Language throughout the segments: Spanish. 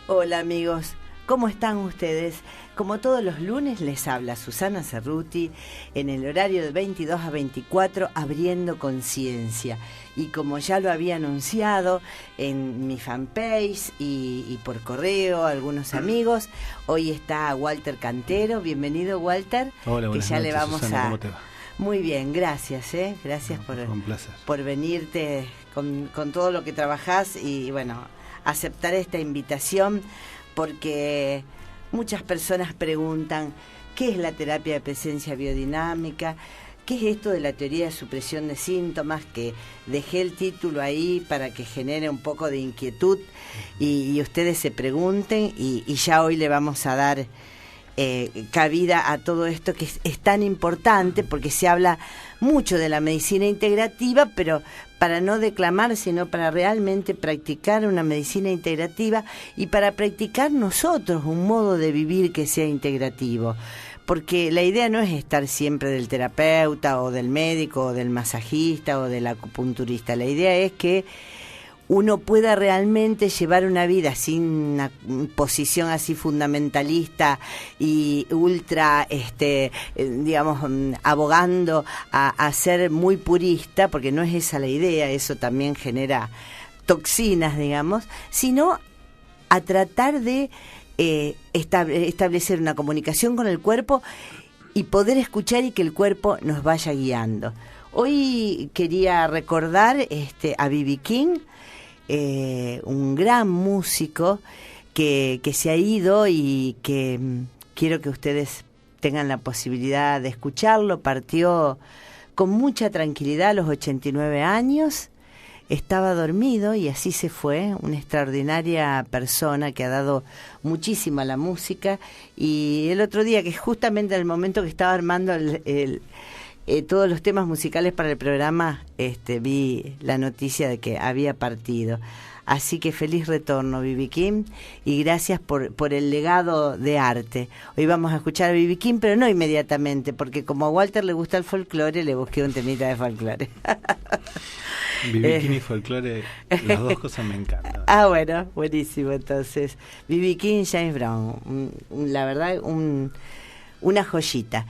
Hola amigos, ¿cómo están ustedes? Como todos los lunes les habla Susana Cerruti en el horario de 22 a 24 Abriendo Conciencia. Y como ya lo había anunciado en mi fanpage y por correo a algunos amigos, hoy está Walter Cantero. Bienvenido, Walter. Hola, buenas noches, Le vamos Susana, ¿cómo te va? Muy bien, gracias, gracias Un placer. por venirte con todo lo que trabajás y bueno, aceptar esta invitación, porque muchas personas preguntan ¿qué es la terapia de presencia biodinámica? ¿Qué es esto de la teoría de supresión de síntomas? Que dejé el título ahí para que genere un poco de inquietud y ustedes se pregunten y ya hoy le vamos a dar cabida a todo esto que es tan importante, porque se habla mucho de la medicina integrativa, pero para no declamar, sino para realmente practicar una medicina integrativa y para practicar nosotros un modo de vivir que sea integrativo. Porque la idea no es estar siempre del terapeuta o del médico o del masajista o del acupunturista. La idea es que uno pueda realmente llevar una vida sin una posición así fundamentalista y ultra, digamos, abogando a ser muy purista, porque no es esa la idea, eso también genera toxinas, digamos, sino a tratar de establecer una comunicación con el cuerpo y poder escuchar y que el cuerpo nos vaya guiando. Hoy quería recordar a B.B. King, un gran músico que se ha ido y que quiero que ustedes tengan la posibilidad de escucharlo. Partió con mucha tranquilidad a los 89 años, estaba dormido y así se fue, una extraordinaria persona que ha dado muchísimo a la música. Y el otro día, que justamente en el momento que estaba armando todos los temas musicales para el programa, vi la noticia de que había partido. Así que feliz retorno, B.B. King, y gracias por el legado de arte. Hoy vamos a escuchar a B.B. King, pero no inmediatamente, porque como a Walter le gusta el folclore, le busqué un temita de folclore. B.B. King y folclore, las dos cosas me encantan. Ah, bueno, buenísimo. Entonces, B.B. King, James Brown, la verdad, una joyita.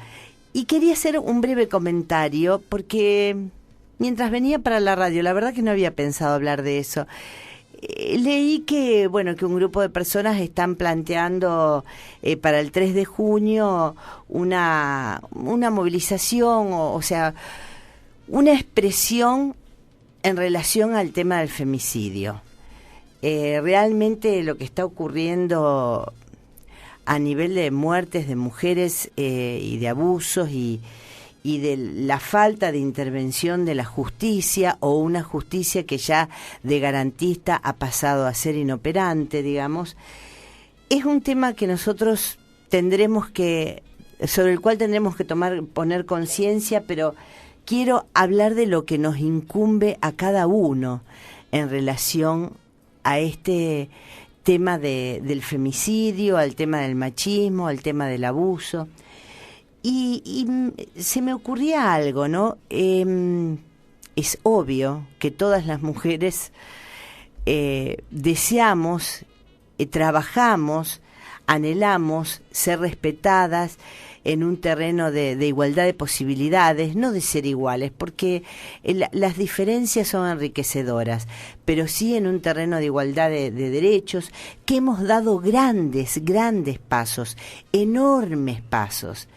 Y quería hacer un breve comentario, porque mientras venía para la radio, la verdad que no había pensado hablar de eso. Leí que un grupo de personas están planteando para el 3 de junio una movilización, o sea, una expresión en relación al tema del femicidio. Realmente lo que está ocurriendo a nivel de muertes de mujeres y de abusos y de la falta de intervención de la justicia, o una justicia que ya de garantista ha pasado a ser inoperante, digamos, es un tema que nosotros sobre el cual tendremos que poner conciencia, pero quiero hablar de lo que nos incumbe a cada uno en relación a este tema del femicidio, al tema del machismo, al tema del abuso. Y se me ocurría algo, ¿no? Es obvio que todas las mujeres deseamos, trabajamos, anhelamos ser respetadas en un terreno de igualdad de posibilidades, no de ser iguales, porque las diferencias son enriquecedoras, pero sí en un terreno de igualdad de derechos, que hemos dado grandes pasos, enormes pasos.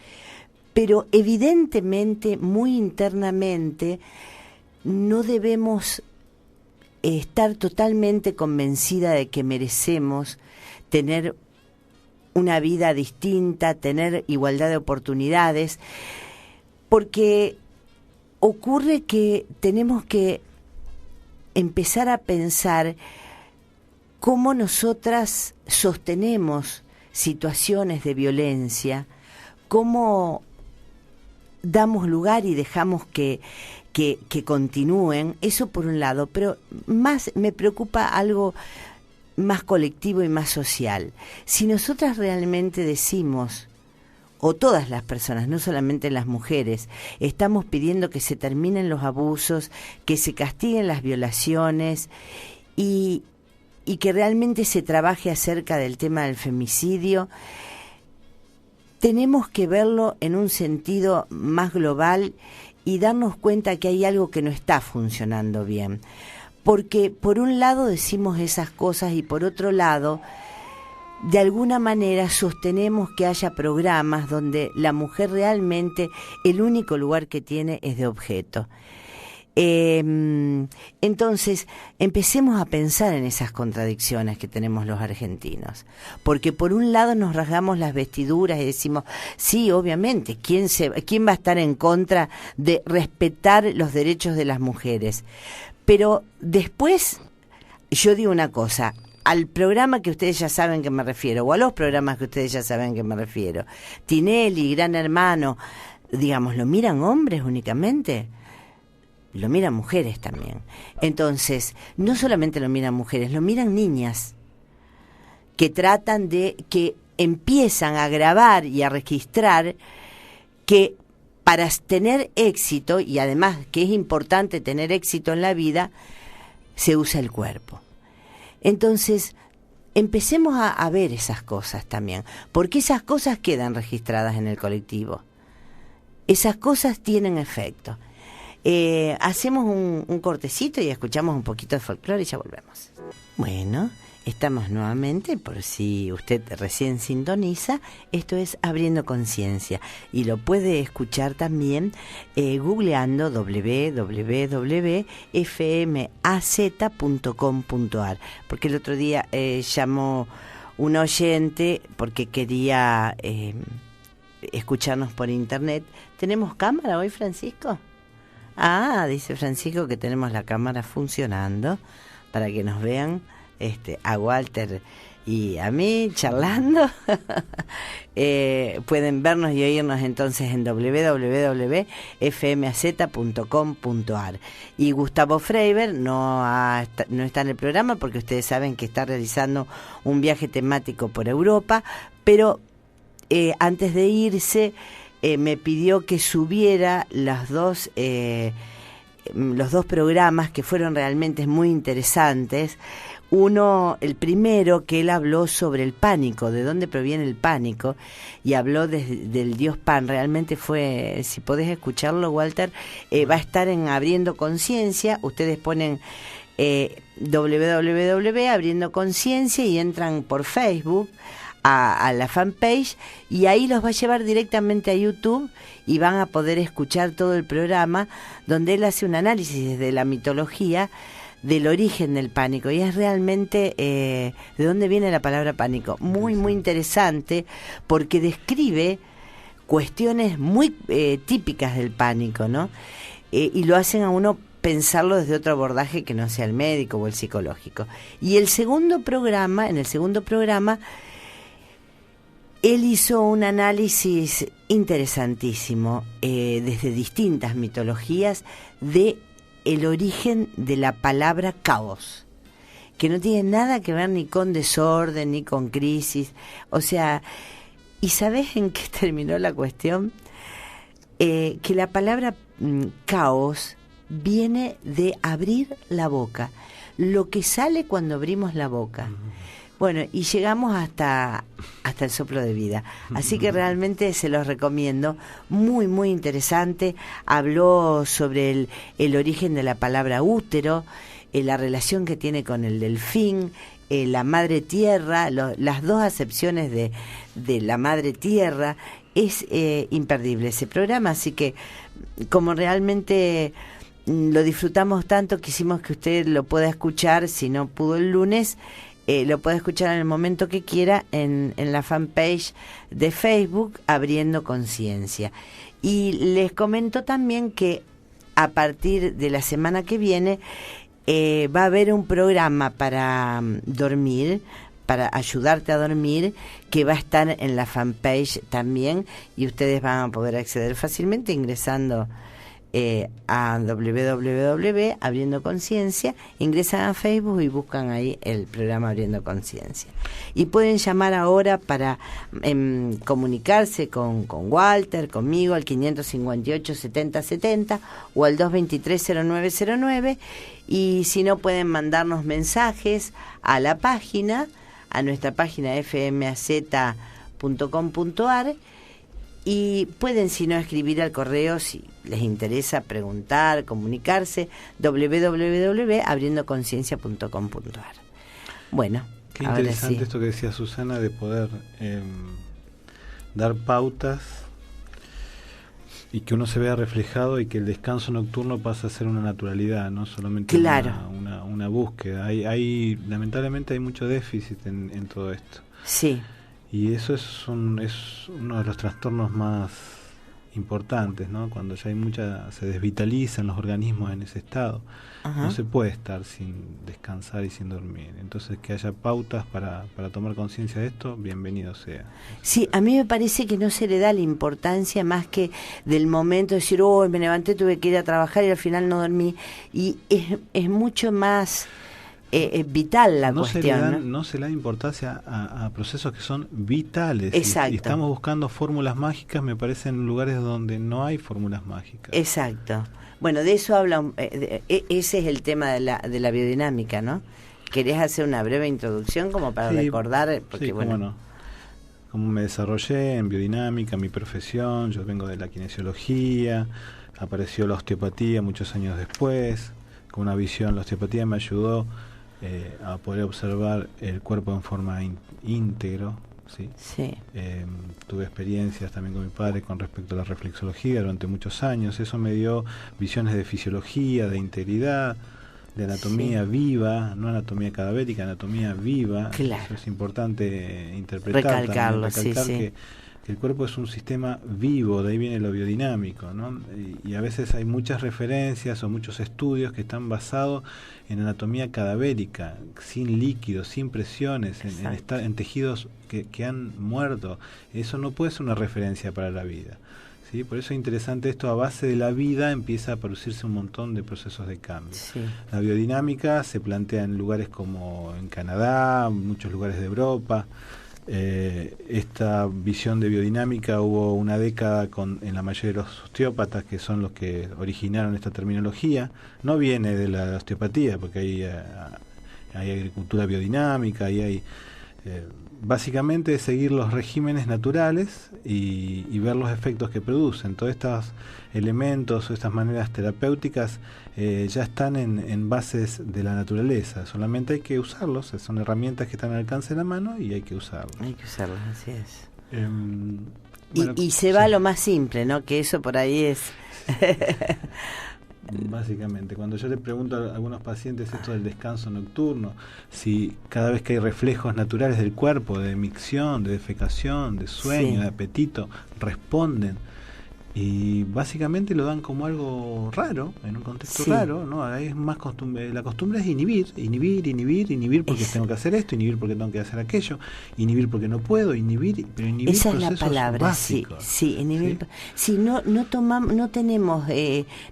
Pero evidentemente, muy internamente, no debemos estar totalmente convencida de que merecemos tener una vida distinta, tener igualdad de oportunidades, porque ocurre que tenemos que empezar a pensar cómo nosotras sostenemos situaciones de violencia, cómo damos lugar y dejamos que continúen. Eso por un lado, pero más me preocupa algo más colectivo y más social. Si nosotras realmente decimos, o todas las personas, no solamente las mujeres, estamos pidiendo que se terminen los abusos, que se castiguen las violaciones y y que realmente se trabaje acerca del tema del femicidio, tenemos que verlo en un sentido más global y darnos cuenta que hay algo que no está funcionando bien. Porque por un lado decimos esas cosas y por otro lado, de alguna manera sostenemos que haya programas donde la mujer realmente el único lugar que tiene es de objeto. Entonces, empecemos a pensar en esas contradicciones que tenemos los argentinos. Porque por un lado nos rasgamos las vestiduras y decimos, sí, obviamente, ¿quién va a estar en contra de respetar los derechos de las mujeres? Pero después, yo digo una cosa, al programa que ustedes ya saben que me refiero, o a los programas que ustedes ya saben que me refiero, Tinelli, Gran Hermano, digamos, ¿lo miran hombres únicamente? Lo miran mujeres también. Entonces, no solamente lo miran mujeres, lo miran niñas que empiezan a grabar y a registrar que para tener éxito, y además que es importante tener éxito en la vida, se usa el cuerpo. Entonces, empecemos a ver esas cosas también, porque esas cosas quedan registradas en el colectivo. Esas cosas tienen efecto. Hacemos un cortecito y escuchamos un poquito de folclore y ya volvemos. Bueno, estamos nuevamente, por si usted recién sintoniza, esto es Abriendo Conciencia y lo puede escuchar también googleando www.fmaz.com.ar, porque el otro día llamó un oyente porque quería escucharnos por internet. ¿Tenemos cámara hoy, Francisco? Ah, dice Francisco que tenemos la cámara funcionando para que nos vean a Walter y a mí charlando. Pueden vernos y oírnos entonces en www.fmaz.com.ar. Y Gustavo Freiber no está en el programa porque ustedes saben que está realizando un viaje temático por Europa, pero antes de irse me pidió que subiera los dos programas que fueron realmente muy interesantes. Uno, el primero, que él habló sobre el pánico, de dónde proviene el pánico, y habló del dios Pan. Realmente fue, si podés escucharlo, Walter, va a estar en Abriendo Conciencia. Ustedes ponen www, Abriendo Conciencia, y entran por Facebook a la fanpage, y ahí los va a llevar directamente a YouTube y van a poder escuchar todo el programa donde él hace un análisis de la mitología del origen del pánico, y es realmente de dónde viene la palabra pánico, muy muy interesante, porque describe cuestiones muy típicas del pánico, ¿no? Y lo hacen a uno pensarlo desde otro abordaje que no sea el médico o el psicológico. Y en el segundo programa él hizo un análisis interesantísimo desde distintas mitologías de el origen de la palabra caos, que no tiene nada que ver ni con desorden ni con crisis. O sea, ¿y sabés en qué terminó la cuestión? Que la palabra caos viene de abrir la boca, lo que sale cuando abrimos la boca. Bueno, y llegamos hasta el soplo de vida. Así que realmente se los recomiendo. Muy, muy interesante. Habló sobre el origen de la palabra útero, la relación que tiene con el delfín, la madre tierra, las dos acepciones de la madre tierra. Es imperdible ese programa, así que como realmente lo disfrutamos tanto, quisimos que usted lo pueda escuchar, si no pudo el lunes, lo puede escuchar en el momento que quiera en la fanpage de Facebook Abriendo Conciencia. Y les comento también que a partir de la semana que viene va a haber un programa para dormir, para ayudarte a dormir, que va a estar en la fanpage también, y ustedes van a poder acceder fácilmente ingresando a www Abriendo Conciencia, ingresan a Facebook y buscan ahí el programa Abriendo Conciencia. Y pueden llamar ahora para comunicarse con Walter, conmigo, al 558-7070 o al 223-0909. Y si no, pueden mandarnos mensajes a la página, a nuestra página fmaz.com.ar. Y pueden, si no, escribir al correo si les interesa preguntar, comunicarse, www.abriendoconciencia.com.ar. Bueno, qué interesante esto que decía Susana, de poder dar pautas y que uno se vea reflejado, y que el descanso nocturno pasa a ser una naturalidad, no solamente una búsqueda. Lamentablemente hay mucho déficit en todo esto. Sí. Y eso es uno de los trastornos más importantes, ¿no? Cuando ya se desvitalizan los organismos en ese estado. Ajá. No se puede estar sin descansar y sin dormir. Entonces, que haya pautas para tomar conciencia de esto, bienvenido sea. Sí, a mí me parece que no se le da la importancia más que del momento de decir, me levanté, tuve que ir a trabajar y al final no dormí. Y es mucho más vital la cuestión. No se le da importancia a procesos que son vitales. Exacto. Y estamos buscando fórmulas mágicas, me parece, en lugares donde no hay fórmulas mágicas. Exacto. Bueno, de eso habla, ese es el tema de la biodinámica, ¿no? ¿Querés hacer una breve introducción como para recordar? Porque, sí, cómo no. Como me desarrollé en biodinámica, mi profesión, yo vengo de la kinesiología, apareció la osteopatía muchos años después, con una visión. La osteopatía me ayudó a poder observar el cuerpo en forma íntegro, ¿sí? Sí. Tuve experiencias también con mi padre con respecto a la reflexología durante muchos años. Eso me dio visiones de fisiología, de integridad, de anatomía viva, no anatomía cadavérica, anatomía viva. Claro. Eso es importante interpretar, recalcar que el cuerpo es un sistema vivo, de ahí viene lo biodinámico, ¿no? Y a veces hay muchas referencias o muchos estudios que están basados en anatomía cadavérica, sin líquidos, sin presiones, en tejidos que han muerto. Eso no puede ser una referencia para la vida, ¿sí? Por eso es interesante esto. A base de la vida empieza a producirse un montón de procesos de cambio. Sí. La biodinámica se plantea en lugares como en Canadá, muchos lugares de Europa. Esta visión de biodinámica hubo una década en la mayoría de los osteópatas, que son los que originaron esta terminología. No viene de la osteopatía, porque hay agricultura biodinámica y hay básicamente seguir los regímenes naturales y ver los efectos que producen. Todos estos elementos o estas maneras terapéuticas ya están en bases de la naturaleza, solamente hay que usarlos. Son herramientas que están al alcance de la mano y hay que usarlos. Hay que usarlos, así es. Bueno, y se va a lo más simple, ¿no? Que eso por ahí es... Básicamente, cuando yo le pregunto a algunos pacientes esto del descanso nocturno, si cada vez que hay reflejos naturales del cuerpo, de micción, de defecación, de sueño, de apetito, responden, y básicamente lo dan como algo raro, en un contexto raro, ¿no? Es más costumbre. La costumbre es inhibir porque tengo que hacer esto, inhibir porque tengo que hacer aquello, inhibir porque no puedo, pero inhibir esa es la palabra, básicos, sí, inhibir. Sí, no tomamos, no tenemos,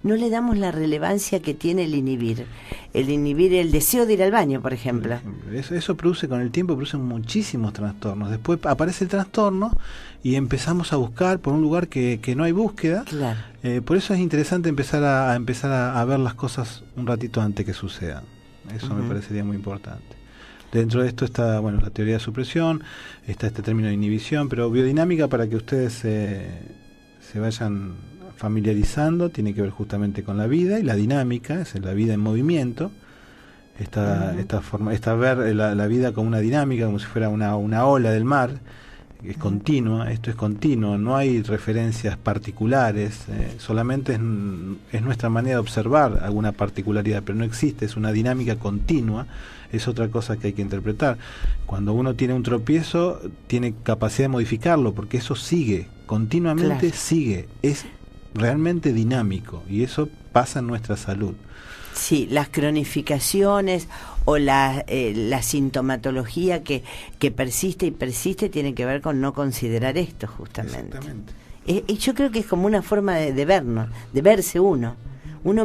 no le damos la relevancia que tiene el inhibir el deseo de ir al baño, por ejemplo. Eso produce, con el tiempo, produce muchísimos trastornos. Después aparece el trastorno y empezamos a buscar por un lugar que no hay búsqueda. Claro. Por eso es interesante empezar a ver las cosas un ratito antes que sucedan. Eso me parecería muy importante. Dentro de esto está, la teoría de supresión, está este término de inhibición, pero biodinámica, para que ustedes se vayan familiarizando, tiene que ver justamente con la vida y la dinámica, es la vida en movimiento. Esta ver la vida como una dinámica, como si fuera una ola del mar. Es continua, esto es continuo, no hay referencias particulares, solamente es nuestra manera de observar alguna particularidad, pero no existe, es una dinámica continua. Es otra cosa que hay que interpretar. Cuando uno tiene un tropiezo, tiene capacidad de modificarlo, porque eso sigue, continuamente sigue, es realmente dinámico, y eso pasa en nuestra salud. Sí, las cronificaciones o la sintomatología que persiste y persiste tiene que ver con no considerar esto, justamente. Exactamente. Yo creo que es como una forma de vernos, de verse uno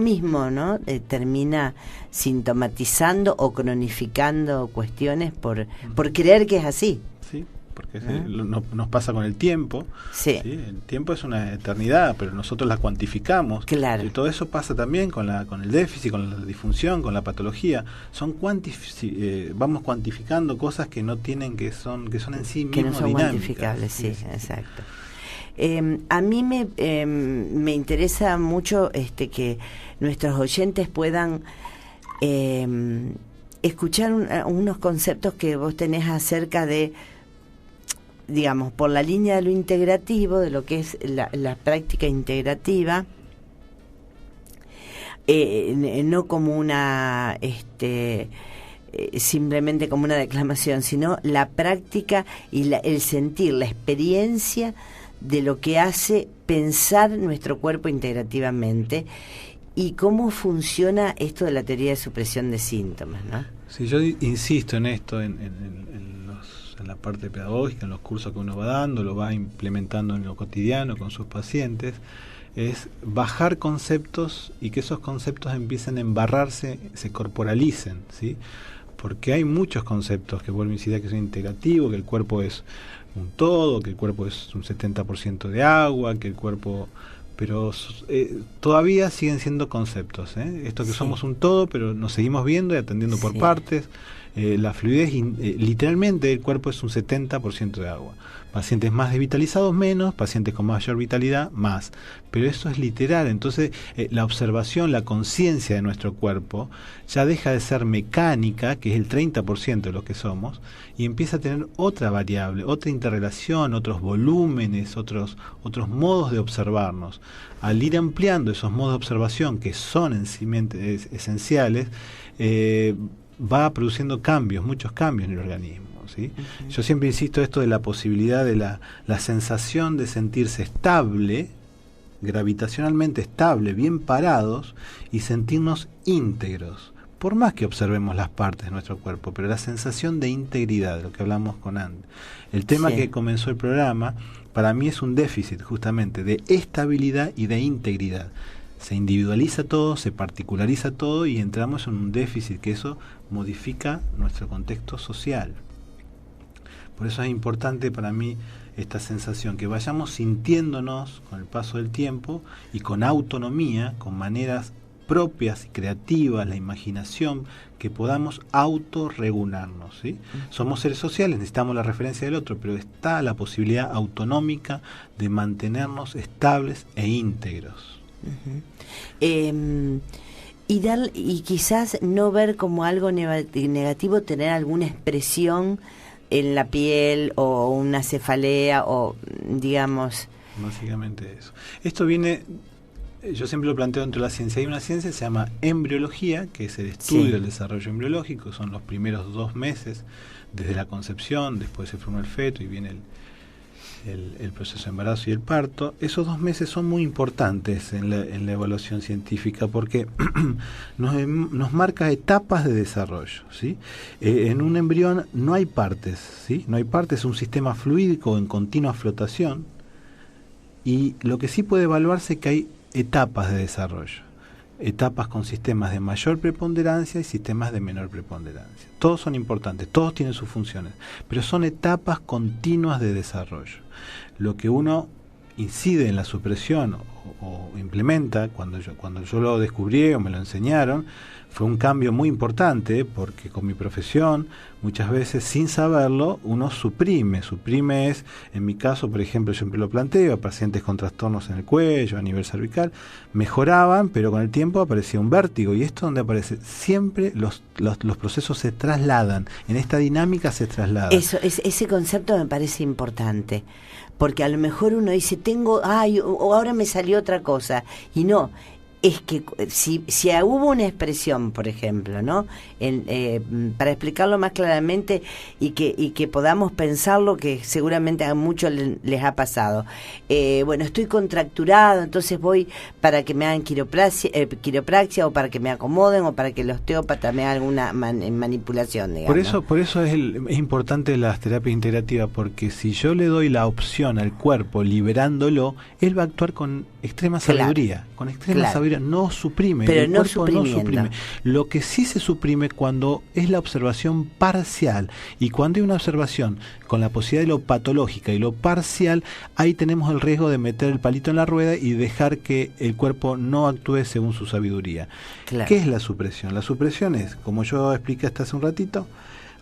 mismo, ¿no? Termina sintomatizando o cronificando cuestiones por creer que es así. Sí, porque nos pasa con el tiempo. Sí. ¿Sí? El tiempo es una eternidad, pero nosotros la cuantificamos. Claro. Y todo eso pasa también con el déficit, con la disfunción, con la patología. Vamos cuantificando cosas que no tienen, que son en sí mismos que no son dinámicas. Cuantificables, sí, exacto. A mí me interesa mucho que nuestros oyentes puedan escuchar unos conceptos que vos tenés acerca de, digamos, por la línea de lo integrativo, de lo que es la práctica integrativa, no como una simplemente como una declamación, sino la práctica y el sentir, la experiencia de lo que hace pensar nuestro cuerpo integrativamente y cómo funciona esto de la teoría de supresión de síntomas, ¿no? Sí, yo insisto en esto, en la parte pedagógica, en los cursos que uno va dando, lo va implementando en lo cotidiano con sus pacientes, es bajar conceptos y que esos conceptos empiecen a embarrarse, se corporalicen, ¿sí? Porque hay muchos conceptos que vuelven a incidir que son integrativos, que el cuerpo es un todo, que el cuerpo es un 70% de agua, que el cuerpo... pero todavía siguen siendo conceptos, esto que sí. Somos un todo, pero nos seguimos viendo y atendiendo por partes. La fluidez, literalmente el cuerpo es un 70% de agua. Pacientes más desvitalizados menos, pacientes con mayor vitalidad más. Pero eso es literal, entonces la observación, la conciencia de nuestro cuerpo ya deja de ser mecánica, que es el 30% de lo que somos, y empieza a tener otra variable, otra interrelación, otros volúmenes, otros modos de observarnos. Al ir ampliando esos modos de observación, que son en sí esenciales, va produciendo cambios, muchos cambios en el organismo, ¿sí? Uh-huh. Yo siempre insisto esto de la posibilidad de la sensación de sentirse estable, gravitacionalmente estable, bien parados y sentirnos íntegros, por más que observemos las partes de nuestro cuerpo, pero la sensación de integridad, de lo que hablamos con Andy. El tema que comenzó el programa, para mí es un déficit justamente de estabilidad y de integridad. Se individualiza todo, se particulariza todo y entramos en un déficit que eso modifica nuestro contexto social. Por eso es importante para mí esta sensación, que vayamos sintiéndonos con el paso del tiempo y con autonomía, con maneras propias y creativas, la imaginación, que podamos autorregularnos, ¿sí? Somos seres sociales, necesitamos la referencia del otro, pero está la posibilidad autonómica de mantenernos estables e íntegros. Uh-huh. Y quizás no ver como algo negativo tener alguna expresión en la piel o una cefalea o digamos... Básicamente eso. Esto viene, yo siempre lo planteo dentro de la ciencia. Hay una ciencia que se llama embriología, que es el estudio del desarrollo embriológico, son los primeros 2 meses desde la concepción, después se forma el feto y viene el proceso de embarazo y el parto. Esos 2 meses son muy importantes en la evaluación científica porque nos marca etapas de desarrollo, ¿sí? En un embrión no hay partes, ¿sí? No hay partes, es un sistema fluídico en continua flotación, y lo que sí puede evaluarse es que hay etapas de desarrollo, etapas con sistemas de mayor preponderancia y sistemas de menor preponderancia. Todos son importantes, todos tienen sus funciones, pero son etapas continuas de desarrollo. Lo que uno incide en la supresión o implementa, cuando yo lo descubrí o me lo enseñaron, fue un cambio muy importante, porque con mi profesión muchas veces sin saberlo uno suprime es, en mi caso por ejemplo, yo siempre lo planteo a pacientes con trastornos en el cuello, a nivel cervical, mejoraban, pero con el tiempo aparecía un vértigo, y esto donde aparece siempre los procesos se trasladan, en esta dinámica se trasladan. Ese concepto me parece importante, porque a lo mejor uno dice o ahora me salió otra cosa, y no, es que si hubo una expresión, por ejemplo, ¿no? Para explicarlo más claramente y que podamos pensarlo, que seguramente a muchos les ha pasado. Bueno, estoy contracturado, entonces voy para que me hagan quiropraxia o para que me acomoden o para que el osteópata me haga alguna manipulación, digamos. Por eso es importante las terapias integrativas, porque si yo le doy la opción al cuerpo liberándolo, él va a actuar con extrema sabiduría, sabiduría, no suprime, pero el no cuerpo no suprime. Lo que sí se suprime cuando es la observación parcial, y cuando hay una observación con la posibilidad de lo patológica y lo parcial, ahí tenemos el riesgo de meter el palito en la rueda y dejar que el cuerpo no actúe según su sabiduría. Claro. ¿Qué es la supresión? La supresión es, como yo expliqué hasta hace un ratito,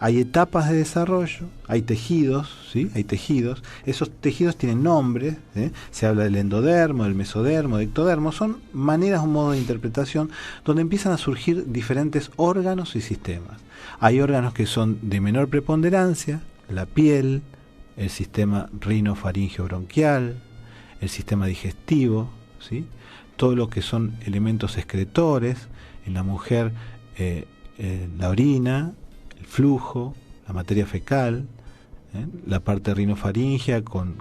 hay etapas de desarrollo, hay tejidos, ¿sí? Hay tejidos, esos tejidos tienen nombres, se habla del endodermo, del mesodermo, del ectodermo, son maneras o modos de interpretación donde empiezan a surgir diferentes órganos y sistemas. Hay órganos que son de menor preponderancia, la piel, el sistema rinofaringeo-bronquial, el sistema digestivo, ¿sí? Todo lo que son elementos excretores, en la mujer la orina, el flujo, la materia fecal, la parte rinofaringea con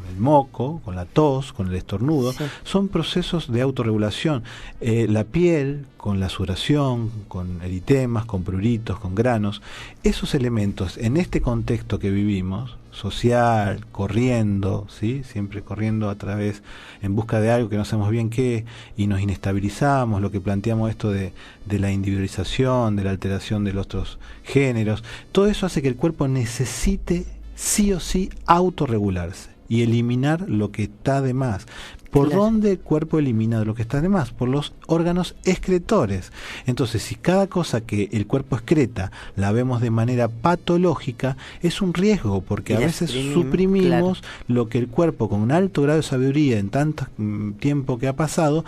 el moco, con la tos, con el estornudo, sí. Son procesos de autorregulación. La piel, con la sudoración, con eritemas, con pruritos, con granos, esos elementos en este contexto que vivimos, social, corriendo, ¿sí? Siempre corriendo a través, en busca de algo que no sabemos bien qué, y nos inestabilizamos, lo que planteamos esto de la individualización, de la alteración de los otros géneros, todo eso hace que el cuerpo necesite sí o sí autorregularse y eliminar lo que está de más. ¿Por dónde el cuerpo elimina lo que está de más? Por los órganos excretores. Entonces, si cada cosa que el cuerpo excreta la vemos de manera patológica, es un riesgo, porque a veces suprimimos lo que el cuerpo, con un alto grado de sabiduría en tanto tiempo que ha pasado,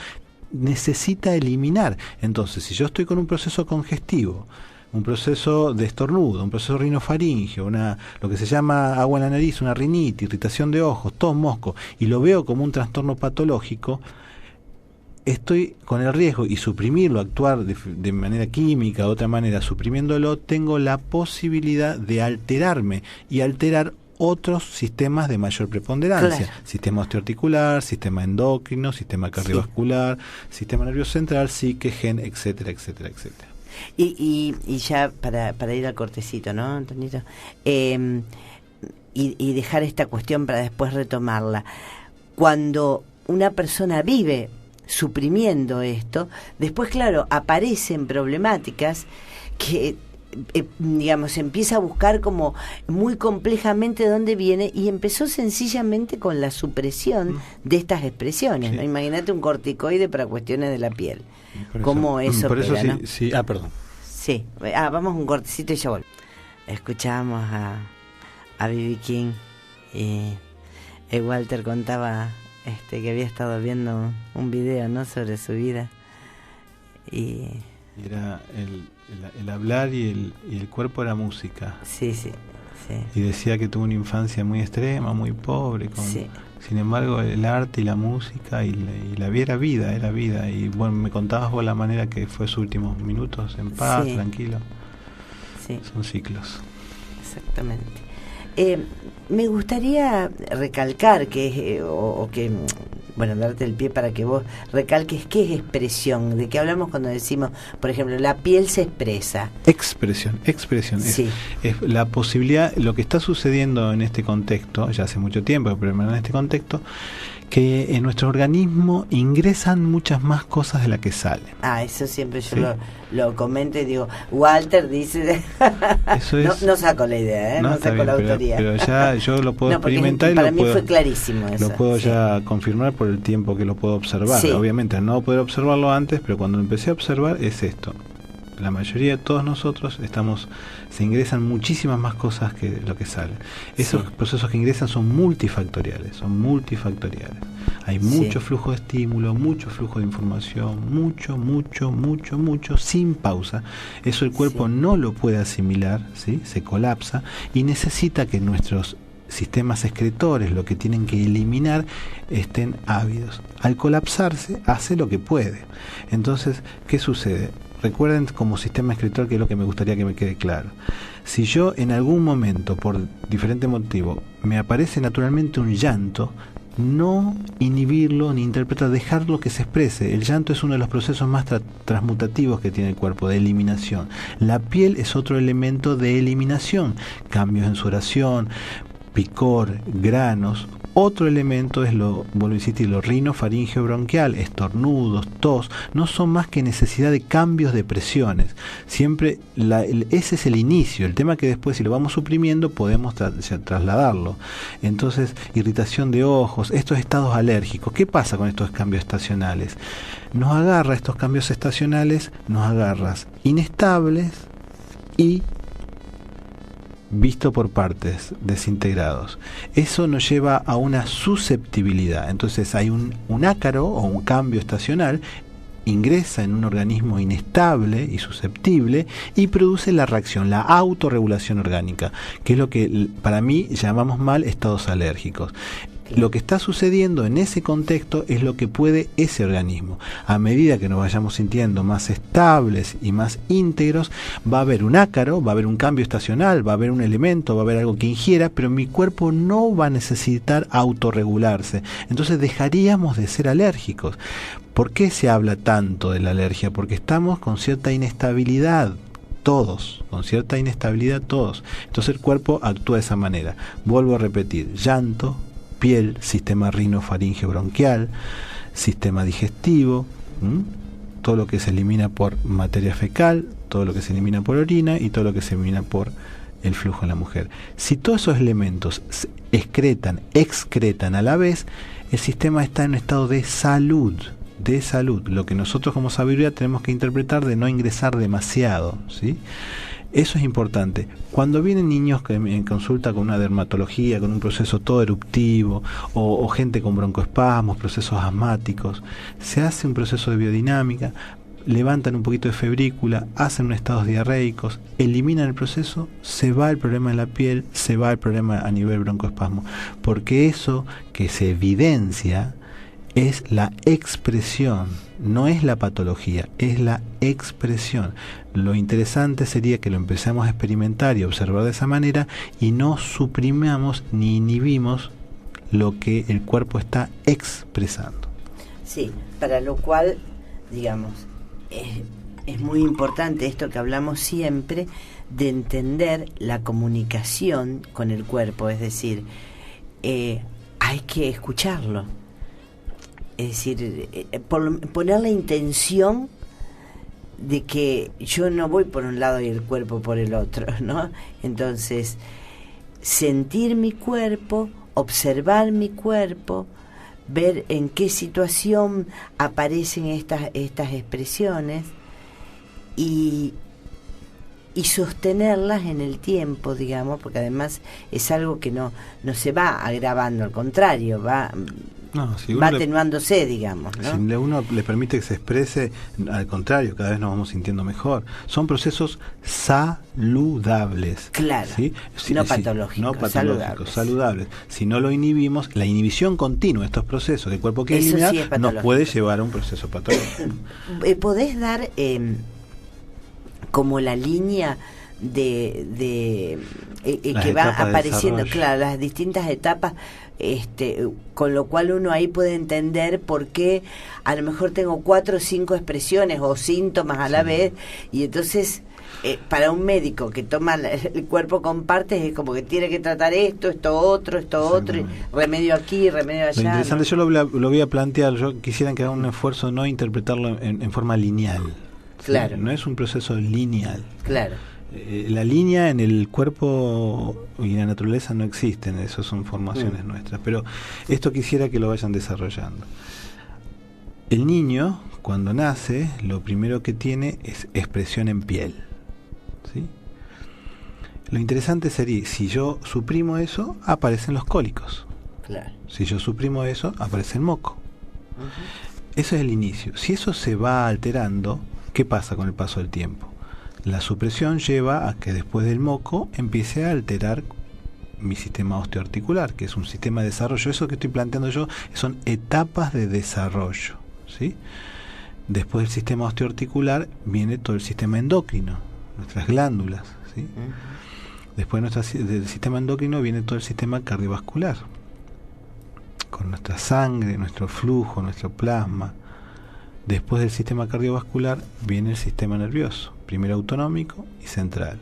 necesita eliminar. Entonces, si yo estoy con un proceso congestivo, un proceso de estornudo, un proceso rinofaringeo, lo que se llama agua en la nariz, una rinitis, irritación de ojos, tos, mosco, y lo veo como un trastorno patológico, estoy con el riesgo, y suprimirlo, actuar de manera química, de otra manera, suprimiéndolo, tengo la posibilidad de alterarme y alterar otros sistemas de mayor preponderancia, sistema osteoarticular, sistema endocrino, sistema cardiovascular, sistema nervioso central, psique, gen, etcétera, etcétera, etcétera. Y ya para ir al cortecito, ¿no, Antonito? Y dejar esta cuestión para después retomarla. Cuando una persona vive suprimiendo esto, después, claro, aparecen problemáticas que, digamos, empieza a buscar como muy complejamente dónde viene, y empezó sencillamente con la supresión de estas expresiones, ¿no? Imagínate un corticoide para cuestiones de la piel. ¿Cómo eso por pega, eso ¿no? sí, perdón. Sí, vamos a un cortecito y ya volvemos. Escuchábamos a B.B. King, y Walter contaba que había estado viendo un video, ¿no?, sobre su vida, y era el hablar y el cuerpo era música. Sí. Y decía que tuvo una infancia muy extrema, muy pobre, sin embargo el arte y la música y la vida era vida. Y bueno, me contabas vos la manera que fue sus últimos minutos en paz, tranquilo. Son ciclos. Exactamente. Me gustaría recalcar que darte el pie para que vos recalques qué es expresión, de qué hablamos cuando decimos, por ejemplo, la piel se expresa. Expresión. Sí. Es la posibilidad, lo que está sucediendo en este contexto, ya hace mucho tiempo, pero en este contexto, que en nuestro organismo ingresan muchas más cosas de las que salen. Eso siempre yo lo comento y digo, Walter dice, eso es, no saco la idea, no saco la autoría. Pero ya yo lo puedo experimentar, y para mí fue clarísimo eso. Lo puedo ya confirmar por el tiempo que lo puedo observar. Obviamente no poder observarlo antes, pero cuando empecé a observar es esto. La mayoría de todos nosotros se ingresan muchísimas más cosas que lo que sale. Esos procesos que ingresan son multifactoriales. Hay mucho flujo de estímulo, mucho flujo de información, mucho, sin pausa. Eso el cuerpo no lo puede asimilar, ¿sí? Se colapsa y necesita que nuestros sistemas excretores, lo que tienen que eliminar, estén ávidos. Al colapsarse, hace lo que puede. Entonces, ¿qué sucede? Recuerden como sistema excretor, que es lo que me gustaría que me quede claro. Si yo en algún momento, por diferente motivo, me aparece naturalmente un llanto, no inhibirlo ni interpretar, dejarlo que se exprese. El llanto es uno de los procesos más transmutativos que tiene el cuerpo, de eliminación. La piel es otro elemento de eliminación, cambios en su oración, picor, granos. Otro elemento es vuelvo a insistir, lo rinofaringeo bronquial, estornudos, tos, no son más que necesidad de cambios de presiones. Siempre ese es el inicio, el tema que después, si lo vamos suprimiendo, podemos trasladarlo. Entonces, irritación de ojos, estos estados alérgicos. ¿Qué pasa con estos cambios estacionales? Nos agarra estos cambios estacionales, nos agarras inestables y visto por partes, desintegrados. Eso nos lleva a una susceptibilidad. Entonces hay un ácaro o un cambio estacional, ingresa en un organismo inestable y susceptible y produce la reacción, la autorregulación orgánica, que es lo que para mí llamamos mal estados alérgicos. Lo que está sucediendo en ese contexto es lo que puede ese organismo. A medida que nos vayamos sintiendo más estables y más íntegros, va a haber un ácaro, va a haber un cambio estacional, va a haber un elemento, va a haber algo que ingiera, pero mi cuerpo no va a necesitar autorregularse. Entonces dejaríamos de ser alérgicos. ¿Por qué se habla tanto de la alergia? Porque estamos con cierta inestabilidad. Todos, con cierta inestabilidad todos. Entonces el cuerpo actúa de esa manera. Vuelvo a repetir, llanto, piel, sistema rinofaringeo bronquial, sistema digestivo, todo lo que se elimina por materia fecal, todo lo que se elimina por orina y todo lo que se elimina por el flujo en la mujer. Si todos esos elementos excretan a la vez, el sistema está en un estado de salud. Lo que nosotros como sabiduría tenemos que interpretar de no ingresar demasiado, ¿sí? Eso es importante. Cuando vienen niños que en consulta con una dermatología, con un proceso todo eruptivo, o gente con broncoespasmos, procesos asmáticos, se hace un proceso de biodinámica, levantan un poquito de febrícula, hacen estados diarreicos, eliminan el proceso, se va el problema en la piel, se va el problema a nivel broncoespasmo, porque eso que se evidencia es la expresión, no es la patología, es la expresión. Lo interesante sería que lo empecemos a experimentar y observar de esa manera y no suprimamos ni inhibimos lo que el cuerpo está expresando. Sí, para lo cual, digamos, es muy importante esto que hablamos siempre de entender la comunicación con el cuerpo, es decir, hay que escucharlo. Es decir, poner la intención de que yo no voy por un lado y el cuerpo por el otro, ¿no? Entonces, sentir mi cuerpo, observar mi cuerpo, ver en qué situación aparecen estas expresiones y sostenerlas en el tiempo, digamos, porque además es algo que no se va agravando, al contrario, va atenuándose, digamos, ¿no? Si uno le permite que se exprese, al contrario, cada vez nos vamos sintiendo mejor. Son procesos saludables. Claro, ¿sí? No patológicos, saludables. Si no lo inhibimos, la inhibición continua de estos procesos que el cuerpo quiere eliminar, sí nos puede llevar a un proceso patológico. ¿Podés dar como la línea de que va apareciendo, claro, las distintas etapas, con lo cual uno ahí puede entender por qué a lo mejor tengo 4 o 5 expresiones o síntomas a la vez, y entonces para un médico que toma el cuerpo con partes es como que tiene que tratar esto otro, y remedio aquí, remedio allá. Lo interesante, ¿no? Yo lo voy a plantear, yo quisiera que haga un esfuerzo no interpretarlo en forma lineal. Claro. ¿Sí? No es un proceso lineal. Claro. La línea en el cuerpo y en la naturaleza no existen, eso son formaciones nuestras, pero esto quisiera que lo vayan desarrollando. El niño, cuando nace, lo primero que tiene es expresión en piel, ¿sí? Lo interesante sería, si yo suprimo eso, aparecen los cólicos. Claro. Si yo suprimo eso, aparece el moco. Eso es el inicio. Si eso se va alterando, ¿qué pasa con el paso del tiempo? La supresión lleva a que después del moco empiece a alterar mi sistema osteoarticular, que es un sistema de desarrollo. Eso que estoy planteando yo son etapas de desarrollo, ¿sí? Después del sistema osteoarticular viene todo el sistema endocrino, nuestras glándulas, ¿sí? Después del sistema endocrino viene todo el sistema cardiovascular, con nuestra sangre, nuestro flujo, nuestro plasma. Después del sistema cardiovascular viene el sistema nervioso, primero autonómico y central.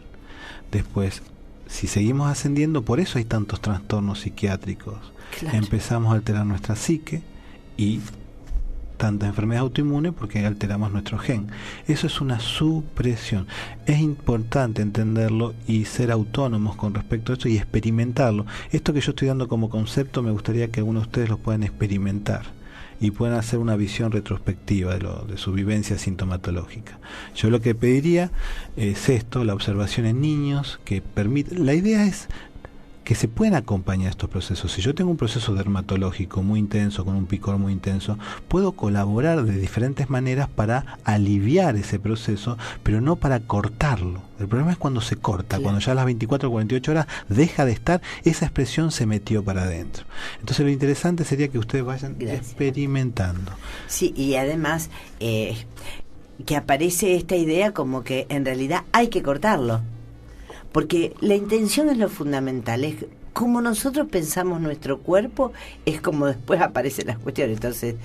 Después, si seguimos ascendiendo, por eso hay tantos trastornos psiquiátricos. Claro. Empezamos a alterar nuestra psique y tantas enfermedades autoinmunes porque alteramos nuestro gen. Eso es una supresión. Es importante entenderlo y ser autónomos con respecto a esto y experimentarlo. Esto que yo estoy dando como concepto, me gustaría que algunos de ustedes lo puedan experimentar y puedan hacer una visión retrospectiva de su vivencia sintomatológica. Yo lo que pediría es esto, la observación en niños, que permite. La idea es que se pueden acompañar estos procesos. Si yo tengo un proceso dermatológico muy intenso, con un picor muy intenso, puedo colaborar de diferentes maneras para aliviar ese proceso, pero no para cortarlo. El problema es cuando se corta, claro. Cuando ya a las 24 o 48 horas deja de estar, esa expresión se metió para adentro. Entonces lo interesante sería que ustedes vayan experimentando. Sí, y además que aparece esta idea como que en realidad hay que cortarlo. Porque la intención es lo fundamental, es como nosotros pensamos nuestro cuerpo, es como después aparecen las cuestiones. Entonces,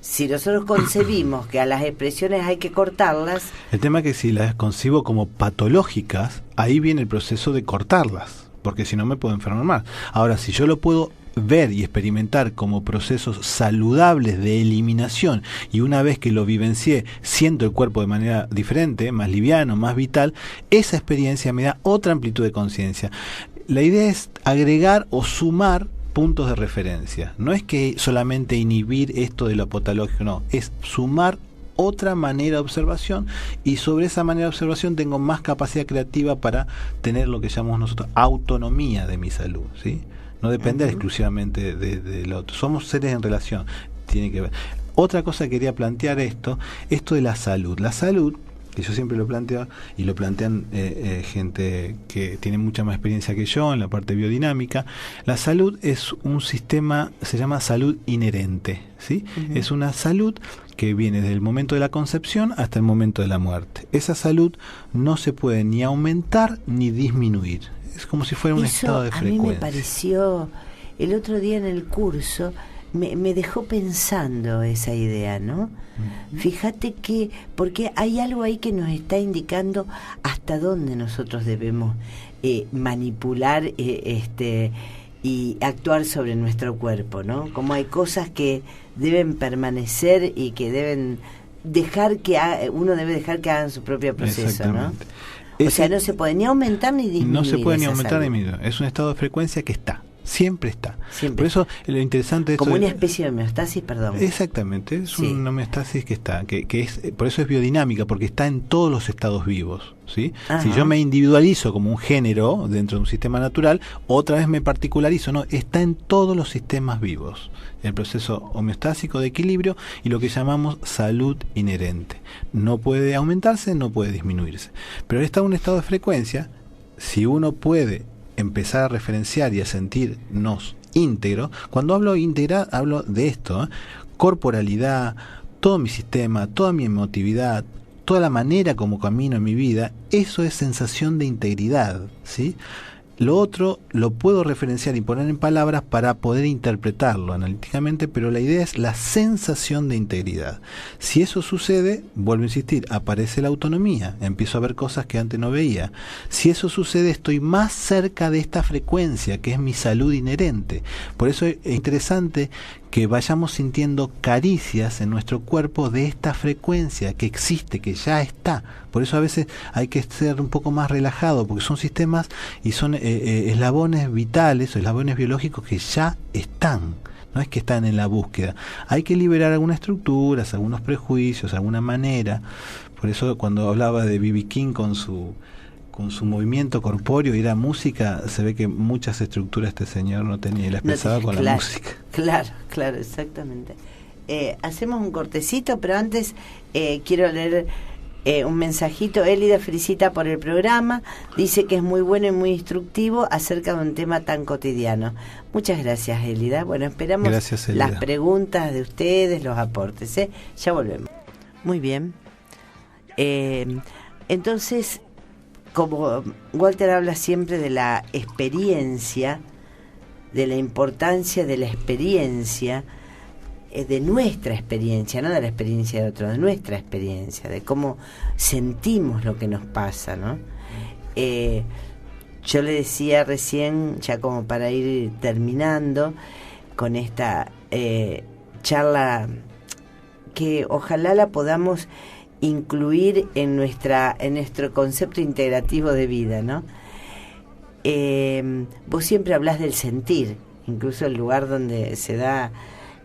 si nosotros concebimos que a las expresiones hay que cortarlas... El tema es que si las concibo como patológicas, ahí viene el proceso de cortarlas, porque si no me puedo enfermar más. Ahora, si yo lo puedo ver y experimentar como procesos saludables de eliminación, y una vez que lo vivencié siento el cuerpo de manera diferente, más liviano, más vital, esa experiencia me da otra amplitud de conciencia. La idea es agregar o sumar puntos de referencia. No es que solamente inhibir esto de lo patológico, no, es sumar otra manera de observación, y sobre esa manera de observación tengo más capacidad creativa para tener lo que llamamos nosotros autonomía de mi salud, ¿sí? No depender exclusivamente del otro. Somos seres en relación. Tiene que ver. Otra cosa que quería plantear esto de la salud. La salud, que yo siempre lo planteo, y lo plantean gente que tiene mucha más experiencia que yo en la parte biodinámica, la salud es un sistema, se llama salud inherente, ¿sí? Es una salud que viene desde el momento de la concepción hasta el momento de la muerte. Esa salud no se puede ni aumentar ni disminuir. Es como si fuera un estado de frecuencia. A mí me pareció, el otro día en el curso, me dejó pensando esa idea, ¿no? Fíjate que, porque hay algo ahí que nos está indicando hasta dónde nosotros debemos manipular y actuar sobre nuestro cuerpo, ¿no? Como hay cosas que deben permanecer y que deben dejar uno debe dejar que hagan su propio proceso, ¿no? O sea, no se puede ni aumentar ni disminuir. No se puede ni aumentar ni disminuir. Es un estado de frecuencia que está. Siempre está. Siempre. Por eso lo interesante es... Como una especie de homeostasis, perdón. Exactamente. Es una homeostasis que está. Que es, por eso es biodinámica, porque está en todos los estados vivos, ¿sí? Si yo me individualizo como un género dentro de un sistema natural, otra vez me particularizo. No, está en todos los sistemas vivos. El proceso homeostásico de equilibrio y lo que llamamos salud inherente. No puede aumentarse, no puede disminuirse. Pero está en un estado de frecuencia. Si uno puede empezar a referenciar y a sentirnos íntegro, cuando hablo íntegra, hablo de esto, corporalidad, todo mi sistema, toda mi emotividad, toda la manera como camino en mi vida, eso es sensación de integridad, ¿sí? Lo otro lo puedo referenciar y poner en palabras para poder interpretarlo analíticamente, pero la idea es la sensación de integridad. Si eso sucede, vuelvo a insistir, aparece la autonomía, empiezo a ver cosas que antes no veía. Si eso sucede, estoy más cerca de esta frecuencia, que es mi salud inherente. Por eso es interesante que vayamos sintiendo caricias en nuestro cuerpo de esta frecuencia que existe, que ya está. Por eso a veces hay que ser un poco más relajado, porque son sistemas y son eslabones vitales o eslabones biológicos que ya están. No es que están en la búsqueda. Hay que liberar algunas estructuras, algunos prejuicios, alguna manera. Por eso cuando hablaba de B.B. King con su movimiento corpóreo y la música, se ve que muchas estructuras este señor no tenía y las pensaba con la música. Claro, exactamente. Hacemos un cortecito, pero antes quiero leer un mensajito. Élida felicita por el programa, dice que es muy bueno y muy instructivo acerca de un tema tan cotidiano. Muchas gracias, Élida. Bueno, esperamos las preguntas de ustedes, los aportes, ¿eh? Ya volvemos. Muy bien. Entonces, como Walter habla siempre de la experiencia, de la importancia de la experiencia, de nuestra experiencia, no de la experiencia de otro, de nuestra experiencia, de cómo sentimos lo que nos pasa, ¿no? Yo le decía recién, ya como para ir terminando con esta charla, que ojalá la podamos incluir en nuestro concepto integrativo de vida, ¿no? Vos siempre hablás del sentir, incluso el lugar donde se da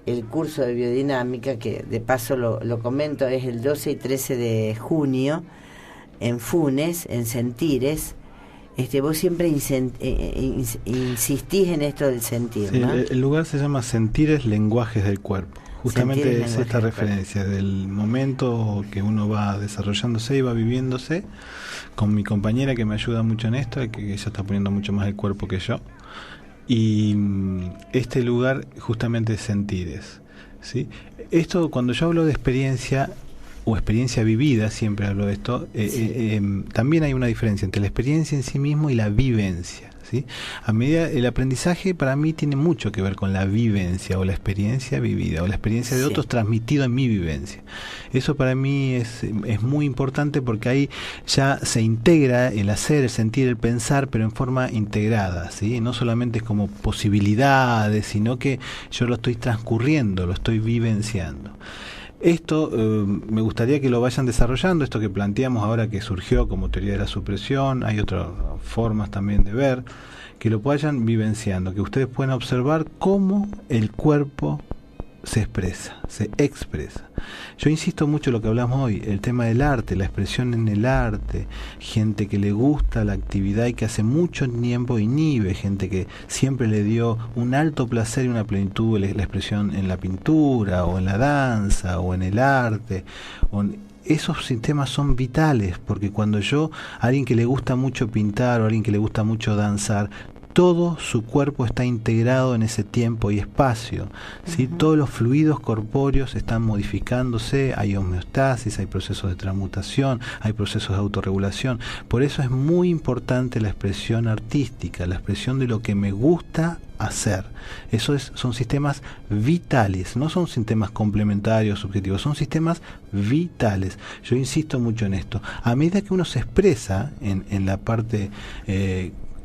el curso de biodinámica, que de paso lo comento, es el 12 y 13 de junio en Funes, en Sentires. Vos siempre insistís en esto del sentir, sí, ¿no? El lugar se llama Sentires, Lenguajes del Cuerpo. Justamente es esta referencia del momento que uno va desarrollándose y va viviéndose, con mi compañera que me ayuda mucho en esto, que ella está poniendo mucho más el cuerpo que yo. Y este lugar justamente es Sentires, ¿sí? Esto, cuando yo hablo de experiencia o experiencia vivida, siempre hablo de esto, también hay una diferencia entre la experiencia en sí mismo y la vivencia, ¿sí? A medida, el aprendizaje para mí tiene mucho que ver con la vivencia o la experiencia vivida o la experiencia de otros transmitido en mi vivencia. Eso para mí es muy importante, porque ahí ya se integra el hacer, el sentir, el pensar, pero en forma integrada, ¿sí? No solamente es como posibilidades, sino que yo lo estoy transcurriendo, lo estoy vivenciando. Esto me gustaría que lo vayan desarrollando, esto que planteamos ahora, que surgió como teoría de la supresión. Hay otras formas también de ver, que lo vayan vivenciando, que ustedes puedan observar cómo el cuerpo se expresa. Yo insisto mucho en lo que hablamos hoy, el tema del arte, la expresión en el arte, gente que le gusta la actividad y que hace mucho tiempo inhibe, gente que siempre le dio un alto placer y una plenitud la expresión en la pintura o en la danza o en el arte. Esos sistemas son vitales, porque cuando a alguien que le gusta mucho pintar o a alguien que le gusta mucho danzar, todo su cuerpo está integrado en ese tiempo y espacio, ¿sí? Todos los fluidos corpóreos están modificándose, hay homeostasis, hay procesos de transmutación, hay procesos de autorregulación. Por eso es muy importante la expresión artística, la expresión de lo que me gusta hacer. Son sistemas vitales, no son sistemas complementarios, subjetivos, son sistemas vitales. Yo insisto mucho en esto. A medida que uno se expresa en la parte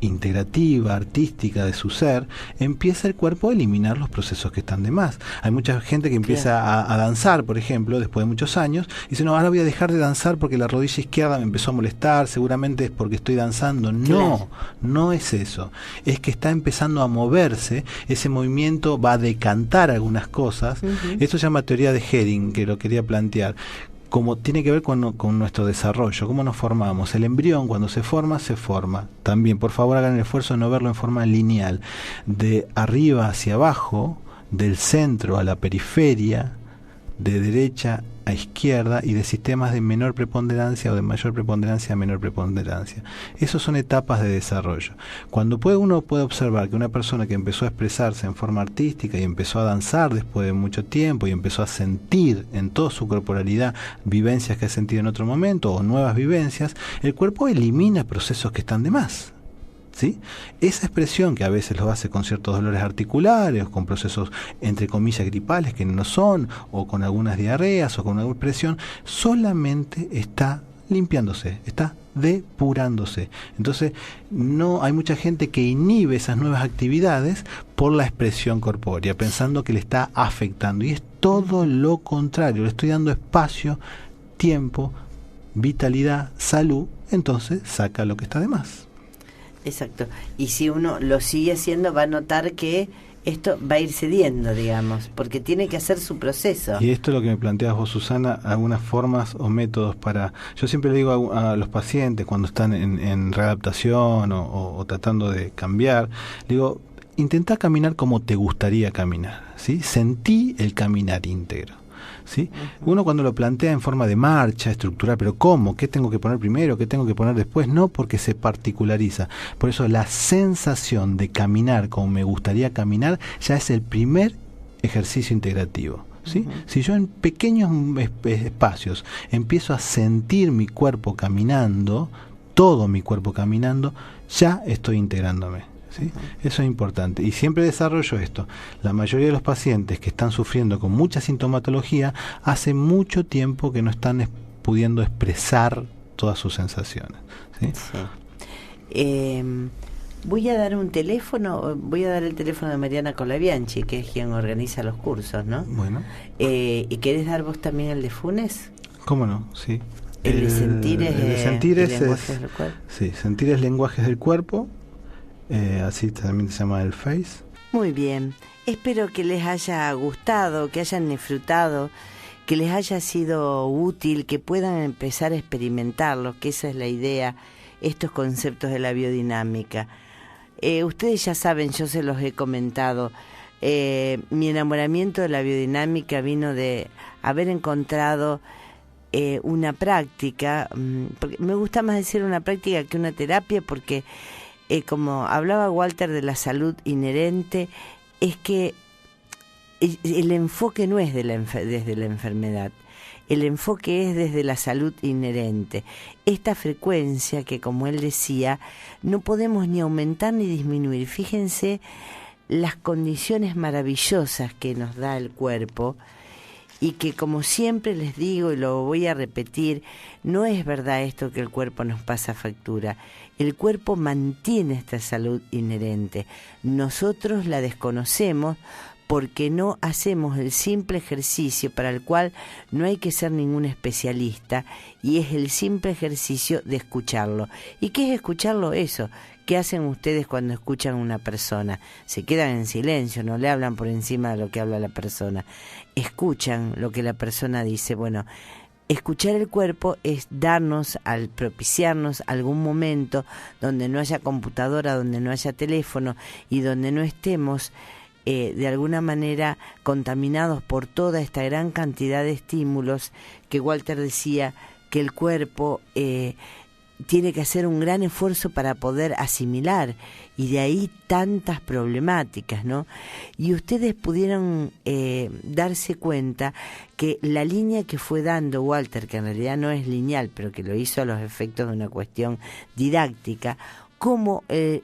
integrativa, artística de su ser, empieza el cuerpo a eliminar los procesos que están de más. Hay mucha gente que empieza a danzar, por ejemplo, después de muchos años, y dice, no, ahora voy a dejar de danzar porque la rodilla izquierda me empezó a molestar, seguramente es porque estoy danzando. No, no es eso. Es que está empezando a moverse, ese movimiento va a decantar algunas cosas. Esto se llama teoría de Hering, que lo quería plantear. Como tiene que ver con nuestro desarrollo, cómo nos formamos. El embrión, cuando se forma. También, por favor, hagan el esfuerzo de no verlo en forma lineal. De arriba hacia abajo, del centro a la periferia, de derecha a izquierda, y de sistemas de menor preponderancia o de mayor preponderancia a menor preponderancia. Esas son etapas de desarrollo. Cuando uno puede observar que una persona que empezó a expresarse en forma artística y empezó a danzar después de mucho tiempo y empezó a sentir en toda su corporalidad vivencias que ha sentido en otro momento o nuevas vivencias, el cuerpo elimina procesos que están de más, ¿sí? Esa expresión, que a veces lo hace con ciertos dolores articulares, o con procesos entre comillas gripales que no son, o con algunas diarreas o con alguna presión, solamente está limpiándose, está depurándose. Entonces, no hay mucha gente que inhibe esas nuevas actividades por la expresión corpórea, pensando que le está afectando, y es todo lo contrario. Le estoy dando espacio, tiempo, vitalidad, salud, entonces saca lo que está de más. Exacto. Y si uno lo sigue haciendo, va a notar que esto va a ir cediendo, digamos, porque tiene que hacer su proceso. Y esto es lo que me planteas vos, Susana, algunas formas o métodos para... Yo siempre le digo a los pacientes cuando están en readaptación o tratando de cambiar, le digo, intenta caminar como te gustaría caminar, ¿sí? Sentí el caminar íntegro. ¿sí? Uno cuando lo plantea en forma de marcha, estructural, pero ¿cómo? ¿Qué tengo que poner primero? ¿Qué tengo que poner después? No, porque se particulariza. Por eso la sensación de caminar como me gustaría caminar ya es el primer ejercicio integrativo. ¿Sí? Si yo en pequeños espacios empiezo a sentir mi cuerpo caminando, todo mi cuerpo caminando, ya estoy integrándome. ¿Sí? Eso es importante. Y siempre desarrollo esto. La mayoría de los pacientes que están sufriendo con mucha sintomatología, hace mucho tiempo que no están pudiendo expresar todas sus sensaciones. ¿Sí? Sí. Voy a dar el teléfono de Mariana Colabianchi, que es quien organiza los cursos, ¿no? Bueno. ¿Y querés dar vos también el de Funes? ¿Cómo no? Sí. El de Sentires, sí, Sentires Lenguajes del Cuerpo, así también se llama el Face. Muy bien, espero que les haya gustado, que hayan disfrutado, que les haya sido útil, que puedan empezar a experimentarlo, que esa es la idea, estos conceptos de la biodinámica. Ustedes ya saben, yo se los he comentado, mi enamoramiento de la biodinámica vino de haber encontrado una práctica, porque me gusta más decir una práctica que una terapia, porque como hablaba Walter de la salud inherente, es que el enfoque no es desde la enfermedad, el enfoque es desde la salud inherente. Esta frecuencia que, como él decía, no podemos ni aumentar ni disminuir. Fíjense las condiciones maravillosas que nos da el cuerpo, y que, como siempre les digo y lo voy a repetir, no es verdad esto que el cuerpo nos pasa factura. El cuerpo mantiene esta salud inherente. Nosotros la desconocemos porque no hacemos el simple ejercicio para el cual no hay que ser ningún especialista, y es el simple ejercicio de escucharlo. ¿Y qué es escucharlo? Eso. ¿Qué hacen ustedes cuando escuchan a una persona? Se quedan en silencio, no le hablan por encima de lo que habla la persona. Escuchan lo que la persona dice. Bueno, escuchar el cuerpo es darnos, al propiciarnos algún momento donde no haya computadora, donde no haya teléfono y donde no estemos de alguna manera contaminados por toda esta gran cantidad de estímulos, que Walter decía que el cuerpo tiene que hacer un gran esfuerzo para poder asimilar, y de ahí tantas problemáticas, ¿no? Y ustedes pudieron darse cuenta que la línea que fue dando Walter, que en realidad no es lineal, pero que lo hizo a los efectos de una cuestión didáctica, cómo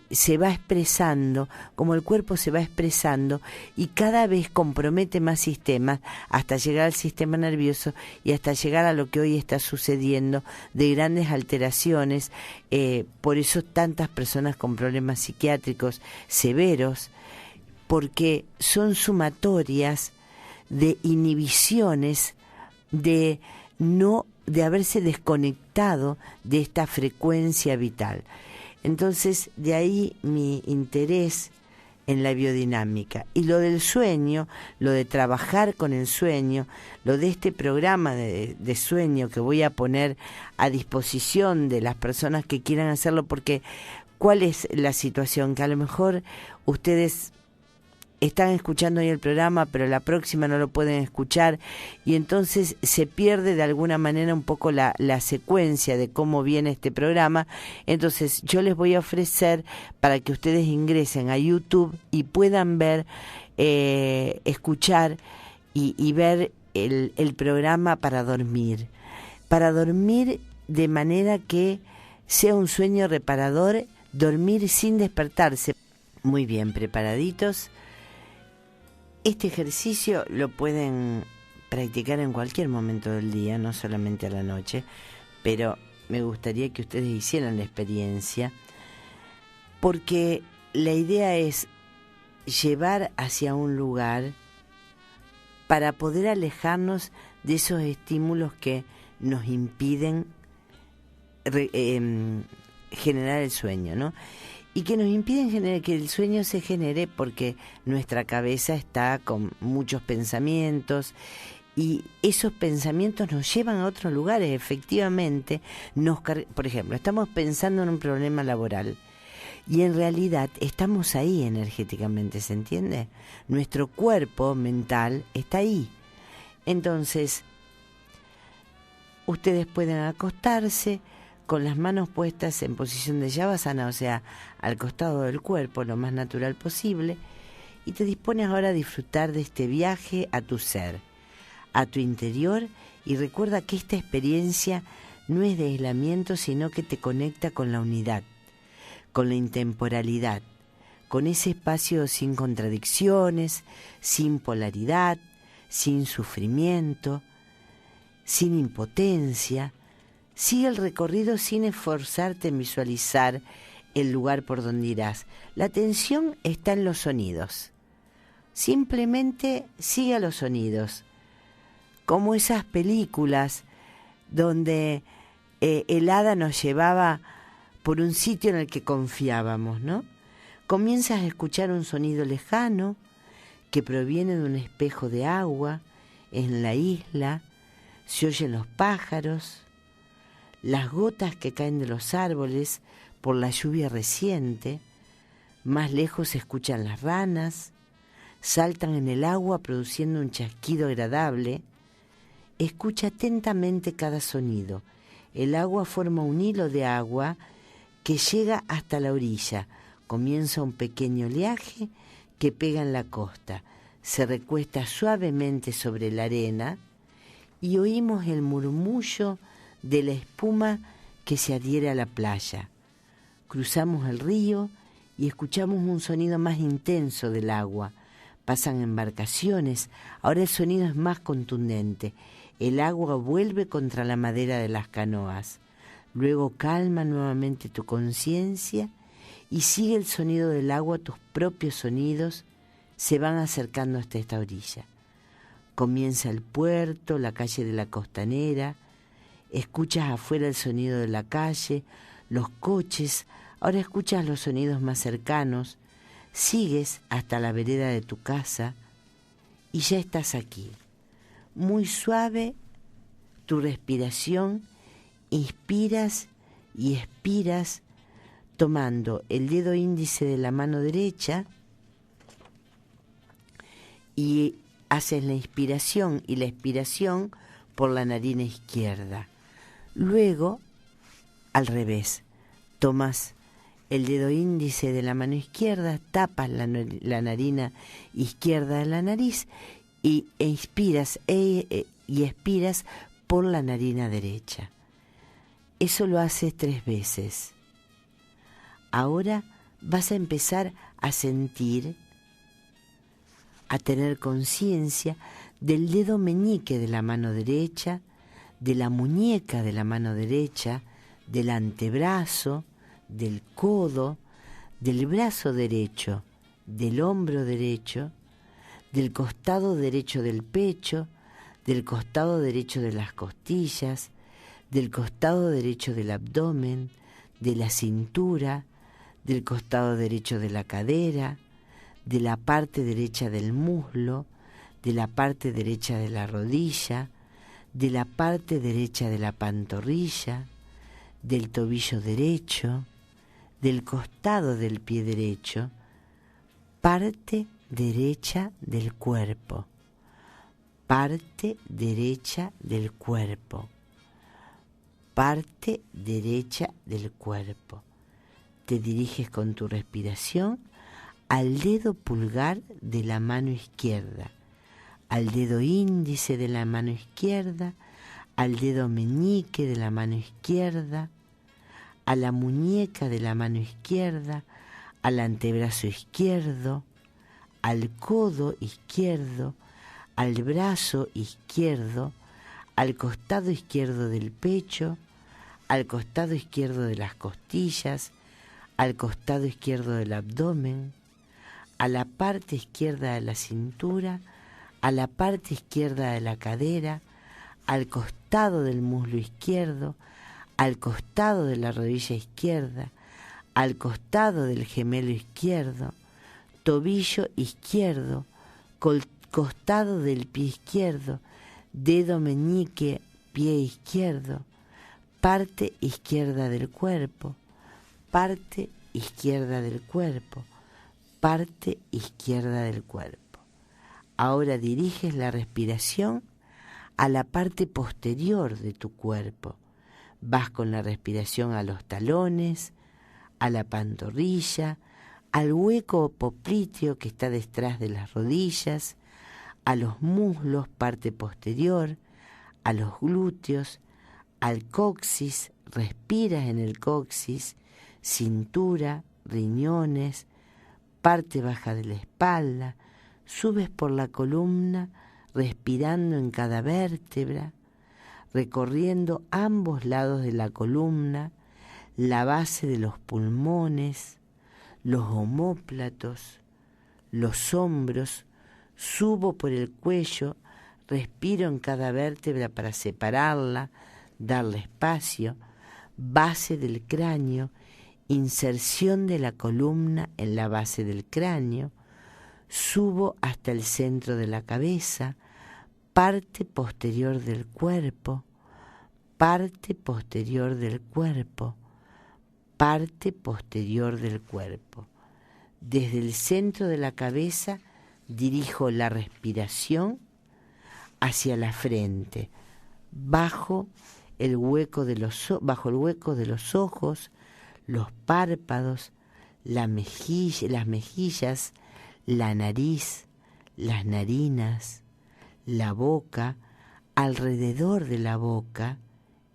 se va expresando, cómo el cuerpo se va expresando y cada vez compromete más sistemas hasta llegar al sistema nervioso y hasta llegar a lo que hoy está sucediendo de grandes alteraciones. Por eso tantas personas con problemas psiquiátricos severos, porque son sumatorias de inhibiciones, de haberse desconectado de esta frecuencia vital. Entonces, de ahí mi interés en la biodinámica. Y lo del sueño, lo de trabajar con el sueño, lo de este programa de sueño que voy a poner a disposición de las personas que quieran hacerlo, porque ¿cuál es la situación? Que a lo mejor ustedes están escuchando hoy el programa, pero la próxima no lo pueden escuchar, y entonces se pierde de alguna manera un poco la secuencia de cómo viene este programa. Entonces yo les voy a ofrecer para que ustedes ingresen a YouTube y puedan ver, escuchar y ver el programa para dormir de manera que sea un sueño reparador, dormir sin despertarse. Muy bien, preparaditos. Este ejercicio lo pueden practicar en cualquier momento del día, no solamente a la noche, pero me gustaría que ustedes hicieran la experiencia, porque la idea es llevar hacia un lugar para poder alejarnos de esos estímulos que nos impiden generar el sueño, ¿no? Y que nos impiden que el sueño se genere porque nuestra cabeza está con muchos pensamientos, y esos pensamientos nos llevan a otros lugares. Efectivamente, por ejemplo, estamos pensando en un problema laboral y en realidad estamos ahí energéticamente, ¿se entiende? Nuestro cuerpo mental está ahí. Entonces, ustedes pueden acostarse con las manos puestas en posición de Shavasana, o sea, al costado del cuerpo, lo más natural posible, y te dispones ahora a disfrutar de este viaje a tu ser, a tu interior, y recuerda que esta experiencia no es de aislamiento, sino que te conecta con la unidad, con la intemporalidad, con ese espacio sin contradicciones, sin polaridad, sin sufrimiento, sin impotencia. Sigue el recorrido sin esforzarte en visualizar el lugar por donde irás. La atención está en los sonidos. Simplemente sigue a los sonidos, como esas películas donde el hada nos llevaba por un sitio en el que confiábamos, ¿no? Comienzas a escuchar un sonido lejano que proviene de un espejo de agua en la isla, se oyen los pájaros, las gotas que caen de los árboles por la lluvia reciente, más lejos se escuchan las ranas, saltan en el agua produciendo un chasquido agradable. Escucha atentamente cada sonido. El agua forma un hilo de agua que llega hasta la orilla. Comienza un pequeño oleaje que pega en la costa, se recuesta suavemente sobre la arena y oímos el murmullo de la espuma que se adhiere a la playa. Cruzamos el río y escuchamos un sonido más intenso del agua. Pasan embarcaciones, ahora el sonido es más contundente. El agua vuelve contra la madera de las canoas. Luego calma nuevamente tu conciencia y sigue el sonido del agua, tus propios sonidos se van acercando hasta esta orilla. Comienza el puerto, la calle de la costanera, escuchas afuera el sonido de la calle, los coches, ahora escuchas los sonidos más cercanos, sigues hasta la vereda de tu casa y ya estás aquí. Muy suave tu respiración, inspiras y expiras tomando el dedo índice de la mano derecha y haces la inspiración y la expiración por la narina izquierda. Luego, al revés, tomas el dedo índice de la mano izquierda, tapas la narina izquierda de la nariz y inspiras y expiras por la narina derecha. Eso lo haces 3 veces. Ahora vas a empezar a sentir, a tener conciencia del dedo meñique de la mano derecha, de la muñeca de la mano derecha, del antebrazo, del codo, del brazo derecho, del hombro derecho, del costado derecho del pecho, del costado derecho de las costillas, del costado derecho del abdomen, de la cintura, del costado derecho de la cadera, de la parte derecha del muslo, de la parte derecha de la rodilla, de la parte derecha de la pantorrilla, del tobillo derecho, del costado del pie derecho, parte derecha del cuerpo, parte derecha del cuerpo, parte derecha del cuerpo. Te diriges con tu respiración al dedo pulgar de la mano izquierda, al dedo índice de la mano izquierda, al dedo meñique de la mano izquierda, a la muñeca de la mano izquierda, al antebrazo izquierdo, al codo izquierdo, al brazo izquierdo, al costado izquierdo del pecho, al costado izquierdo de las costillas, al costado izquierdo del abdomen, a la parte izquierda de la cintura, a la parte izquierda de la cadera, al costado del muslo izquierdo, al costado de la rodilla izquierda, al costado del gemelo izquierdo, tobillo izquierdo, costado del pie izquierdo, dedo meñique, pie izquierdo, parte izquierda del cuerpo, parte izquierda del cuerpo, parte izquierda del cuerpo. Ahora diriges la respiración a la parte posterior de tu cuerpo. Vas con la respiración a los talones, a la pantorrilla, al hueco popliteo que está detrás de las rodillas, a los muslos, parte posterior, a los glúteos, al coxis, respiras en el coxis, cintura, riñones, parte baja de la espalda, subes por la columna, respirando en cada vértebra, recorriendo ambos lados de la columna, la base de los pulmones, los omóplatos, los hombros, subo por el cuello, respiro en cada vértebra para separarla, darle espacio, base del cráneo, inserción de la columna en la base del cráneo, subo hasta el centro de la cabeza, parte posterior del cuerpo, parte posterior del cuerpo, parte posterior del cuerpo. Desde el centro de la cabeza dirijo la respiración hacia la frente, bajo el hueco de los ojos, los párpados, las mejillas, la nariz, las narinas, la boca, alrededor de la boca,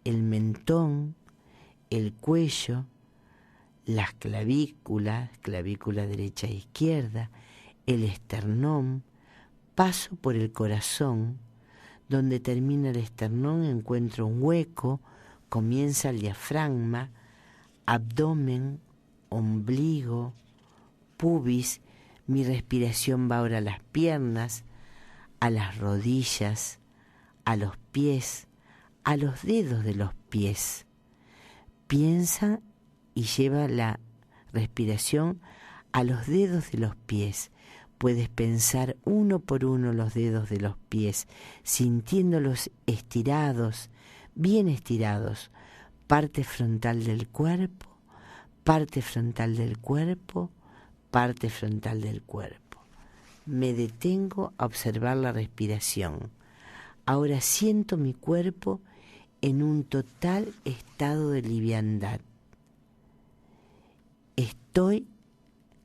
el mentón, el cuello, las clavículas, clavícula derecha e izquierda, el esternón, paso por el corazón. Donde termina el esternón encuentro un hueco, comienza el diafragma, abdomen, ombligo, pubis. Mi respiración va ahora a las piernas, a las rodillas, a los pies, a los dedos de los pies. Piensa y lleva la respiración a los dedos de los pies. Puedes pensar uno por uno los dedos de los pies, sintiéndolos estirados, bien estirados. Parte frontal del cuerpo, parte frontal del cuerpo, parte frontal del cuerpo. Me detengo a observar la respiración. Ahora siento mi cuerpo en un total estado de liviandad. Estoy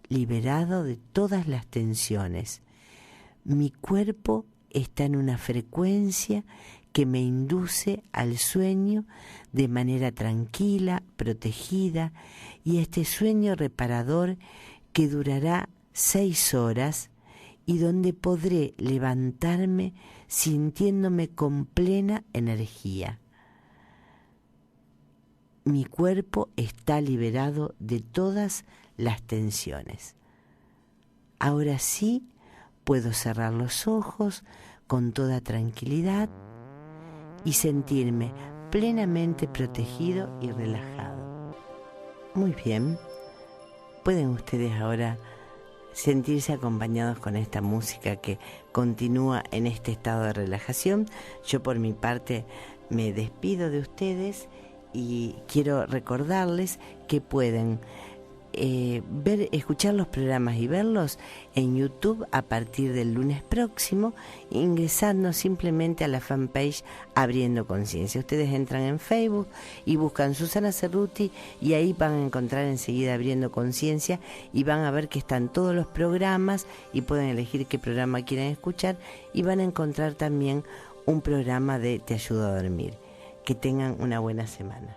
liberado de todas las tensiones. Mi cuerpo está en una frecuencia que me induce al sueño de manera tranquila, protegida, y este sueño reparador que durará 6 horas y donde podré levantarme sintiéndome con plena energía. Mi cuerpo está liberado de todas las tensiones. Ahora sí puedo cerrar los ojos con toda tranquilidad y sentirme plenamente protegido y relajado. Muy bien, pueden ustedes ahora sentirse acompañados con esta música que continúa en este estado de relajación. Yo por mi parte me despido de ustedes y quiero recordarles que pueden escuchar los programas y verlos en YouTube a partir del lunes próximo, ingresando simplemente a la fanpage Abriendo Conciencia. Ustedes entran en Facebook y buscan Susana Cerruti y ahí van a encontrar enseguida Abriendo Conciencia y van a ver que están todos los programas y pueden elegir qué programa quieren escuchar y van a encontrar también un programa de Te Ayudo a Dormir. Que tengan una buena semana.